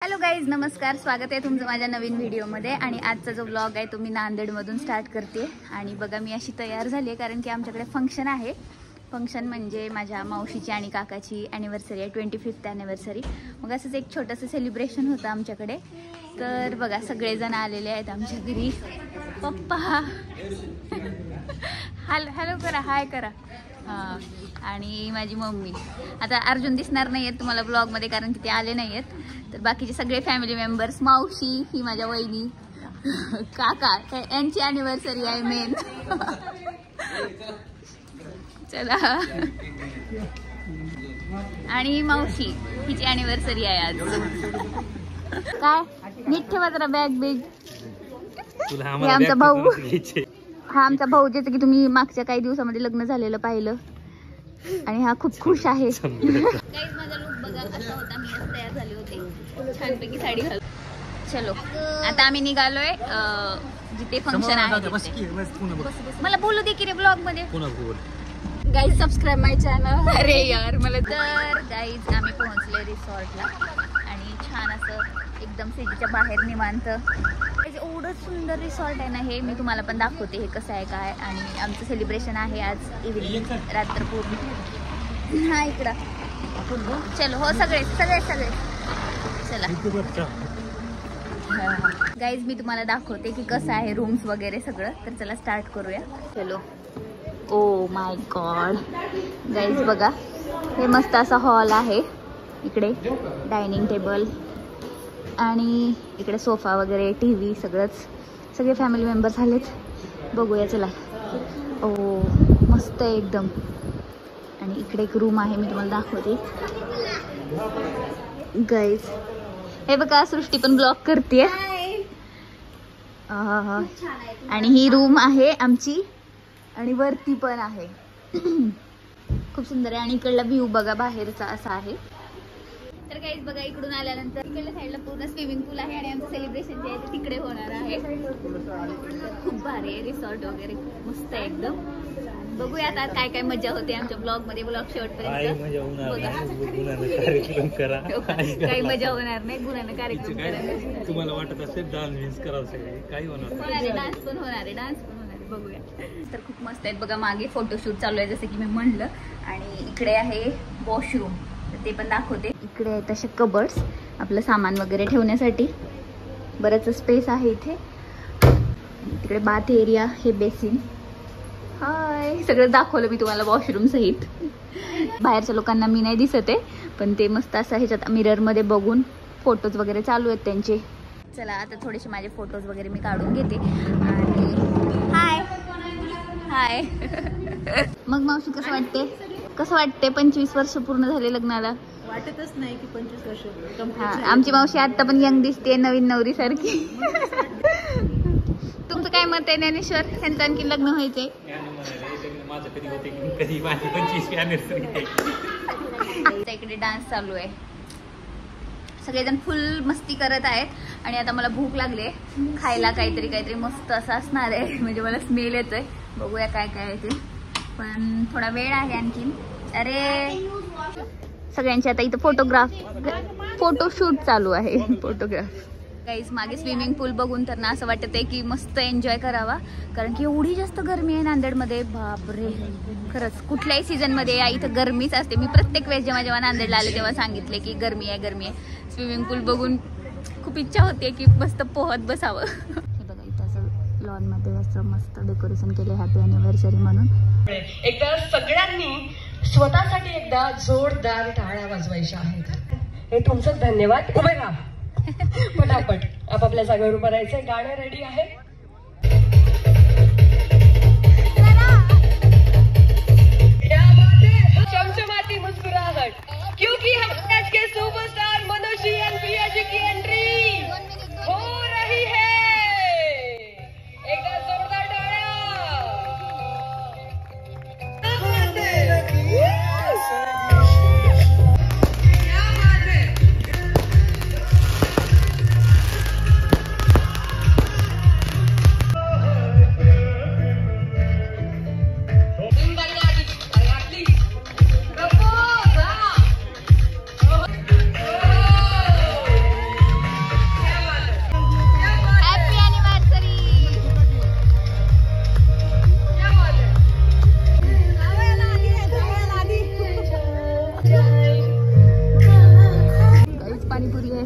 Hello guys, नमस्कार. स्वागत आहे तुमचं माझ्या नवीन व्हिडिओमध्ये. आणि आजचा जो व्लॉग आहे तो मी नांदेडमधून स्टार्ट करते. आणि बघा, मी अशी तयार झाली आहे कारण की आमच्याकडे फंक्शन आहे. फंक्शन म्हणजे माझ्या मावशीची आणि काकाची ॲनिव्हर्सरी आहे, 25th ॲनिव्हर्सरी. मग असंच एक छोटंसं सेलिब्रेशन होतं आमच्याकडे. तर बघा, सगळेजण आलेले आहेत आमच्या घरी. पप्पा हॅलो करा, हाय करा. हां, आणि माझी मम्मी. आता अर्जुन दिसणार नाही आहेत तुम्हाला ब्लॉगमध्ये कारण की ते आले नाही आहेत. तर बाकीचे सगळे फॅमिली मेंबर्स, मावशी, ही माझ्या वहिनी, काका, यांची ॲनिव्हर्सरी आहे मेन. चला. आणि मावशी, हिची ॲनिव्हर्सरी आहे आज. काय नीट ठेवा जरा बॅग बिग. हे आमचा भाऊ, हा आमचा भाऊ, ज्याचं की तुम्ही मागच्या काही दिवसामध्ये लग्न झालेलं पाहिलं. आणि हा खूप खुश आहे. काहीच माझा लुक बघा असा होता. मी असं तयार झाले होते छानपैकी साडी घालून. चलो, आता आम्ही निघालोय जिथे फंक्शन आहे. मला बोलू दे की रे ब्लॉग मध्ये. गाईज, सबस्क्राईब माय चॅनल. अरे यार, मला तर गाईज आम्ही पोहोचले रिसॉर्टला. आणि छान असं एकदम सिटीच्या बाहेर निवांत. एवढं सुंदर रिसॉर्ट आहे ना हे. मी तुम्हाला पण दाखवते हे कसं आहे काय. आणि आमचं सेलिब्रेशन आहे आज इव्हिनिंग, रात्र पूर्ण. हा इकडं. चलो, हो सगळे सगळे सगळे चला. गाईज, मी तुम्हाला दाखवते की कसं आहे रूम्स वगैरे सगळं. तर चला स्टार्ट करूया. चलो. ओ माय गॉड गाईज, बघा हे मस्त असा हॉल आहे. इकडे डायनिंग टेबल आणि इकडे सोफा वगैरे, TV, सगळे फॅमिली मेंबर्स आलेत. बघूया चला. ओ मस्त आहे एकदम. आणि इकडे एक रूम आहे, मी तुम्हाला दाखवते गाईज. हे बघा, सृष्टी पण ब्लॉग करते. आणि ही रूम आहे आमची. आणि वरती पण आहे. खूप सुंदर आहे. आणि इकडला व्ह्यू बघा बाहेरचा असा आहे. तर काहीच बघा, इकडून आल्यानंतर इकडल्या साईडला पूर्ण स्विमिंग पूल आहे. आणि आमचं सेलिब्रेशन जे आहे ते तिकडे होणार आहे. खूप भारी आहे रिसॉर्ट वगैरे, मस्त आहे एकदम. बघूया आता काय काय मजा होते आमच्या ब्लॉग मध्ये. ब्लॉग शेवटपर्यंत काही मजा होणार नाही. गुणानं कार्यक्रम करा. तुम्हाला वाटत असेल डान्स करायचं, काही होणार नाही. डान्स पण होणार आहे. बघूया. तर खूप मस्त आहेत बघा. मागे फोटोशूट चालू आहे जसं की मी म्हणलं. आणि इकडे आहे वॉशरूम, तर ते पण दाखवते. इकडे आहेत असे कबर्ड्स आपलं सामान वगैरे ठेवण्यासाठी. बरंच स्पेस आहे इथे. तिकडे बाथ एरिया, हे बेसिन. हाय, सगळं दाखवलं मी तुम्हाला वॉशरूम सहित. बाहेरच्या लोकांना मी नाही दिसत आहे, पण ते मस्त असं ह्याच्यात मिररमध्ये बघून फोटोज वगैरे चालू आहेत त्यांचे. चला, आता थोडेसे माझे फोटोज वगैरे मी काढून घेते. आणि हाय हाय. मग मावशी, कसं वाटते 25 वर्ष पूर्ण झाले लग्नाला? वाटतच नाही की 25 वर्ष. हा, आमची मावशी आता पण यंग दिसते, नवीन नवरी सारखी. तुमचं काय मत आहे ज्ञानेश्वर? ह्यांचं आणखी लग्न व्हायचंय? इकडे डान्स चालू आहे. सगळेजण फुल मस्ती करत आहेत. आणि आता मला भूक लागली, खायला काहीतरी मस्त असं असणार आहे. म्हणजे मला स्मेल येतोय. बघूया काय काय आहे ते. पण थोडा वेळ आहे आणखीन. अरे सगळ्यांचे आता इथं फोटोशूट चालू आहे. फोटोग्राफ. काहीच मागे स्विमिंग पूल बघून तर ना असं वाटत आहे की मस्त एन्जॉय करावा. कारण की एवढी जास्त गरमी आहे नांदेडमध्ये. बापरे, खरंच कुठल्याही सीझनमध्ये या इथं गरमीच असते. मी प्रत्येक वेळेस जेव्हा नांदेडला आले तेव्हा सांगितले की गरमी आहे. स्विमिंग पूल बघून खूप इच्छा होते की मस्त पोहत बसावं. हे बघा, इथं असं लॉन मध्ये असं मस्त डेकोरेशन केले हॅपी अॅनिव्हर्सरी म्हणून. एकदा सगळ्यांनी स्वतःसाठी एकदा जोरदार टाळ्या वाजवायच्या आहेत. हे तुमचं धन्यवाद. उभे राहा पटापट. आपापल्या जागेवर उभं राहायचंय. गाणं रेडी आहे. चमचमाती मुस्कुराहट, क्योंकि हम आज के सुपरस्टार मनोज जी और प्रिया जी की एंट्री हो रही है. एकदा जोरदार टाळ्या.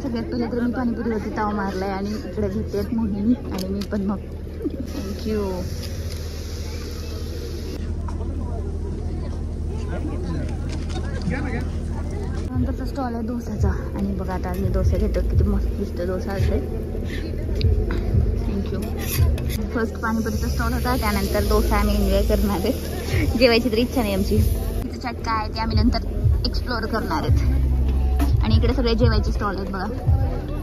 सगळ्यात पहिले तर मी पाणीपुरीवरती ताव मारलाय आणि इकडे घेते मोहिनी आणि मी पण मग थँक्यू. नंतरचा स्टॉल आहे डोसाचा आणि बघा आता मी डोसा घेतो. किती मस्त दिसतो डोसा असेल. थँक्यू. फर्स्ट पाणीपुरीचा स्टॉल होता, त्यानंतर डोसा आम्ही एन्जॉय करणार आहेत. जेवायची तर इच्छा नाही आमची. तिथं चॅट काय आहे ते आम्ही नंतर एक्सप्लोअर करणार आहेत. आणि इकडे सगळे जेवायचे स्टॉल आहेत बघा.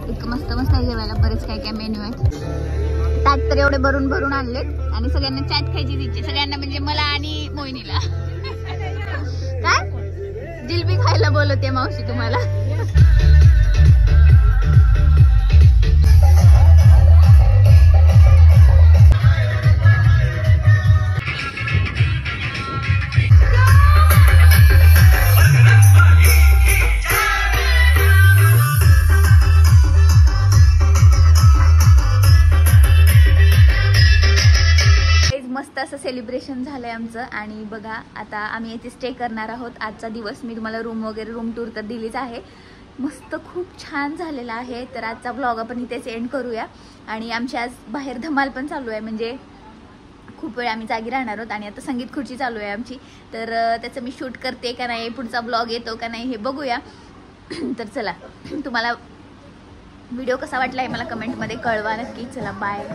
इतकं मस्त मस्त आहे जेवायला. बरेच काय काय मेन्यू आहेत. ताट तर एवढे भरून भरून आणलेत आणि सगळ्यांना चॅट खायची इच्छा. सगळ्यांना म्हणजे मला आणि मोहिनीला. काय जिलबी खायला बोलवते मावशी तुम्हाला. मस्त असं सेलिब्रेशन झालंय आमचं. आणि बघा आता आम्ही येथे स्टे करणार आहोत आजचा दिवस. मी तुम्हाला रूम वगैरे रूम टूर तर दिलीच आहे. मस्त खूप छान झालेला आहे. तर आजचा व्लॉग आपण इथेच एंड करूया. आणि आमची आज बाहेर धमाल पण चालू आहे, म्हणजे खूप वेळ आम्ही जागी राहणार आहोत. आणि आता संगीत खुर्ची चालू आहे आमची. तर त्याचं मी शूट करते का नाही, पुढचा व्लॉग येतो का नाही हे बघूया. तर चला, तुम्हाला व्हिडिओ कसा वाटला हे मला कमेंटमध्ये कळवा नक्की. चला बाय.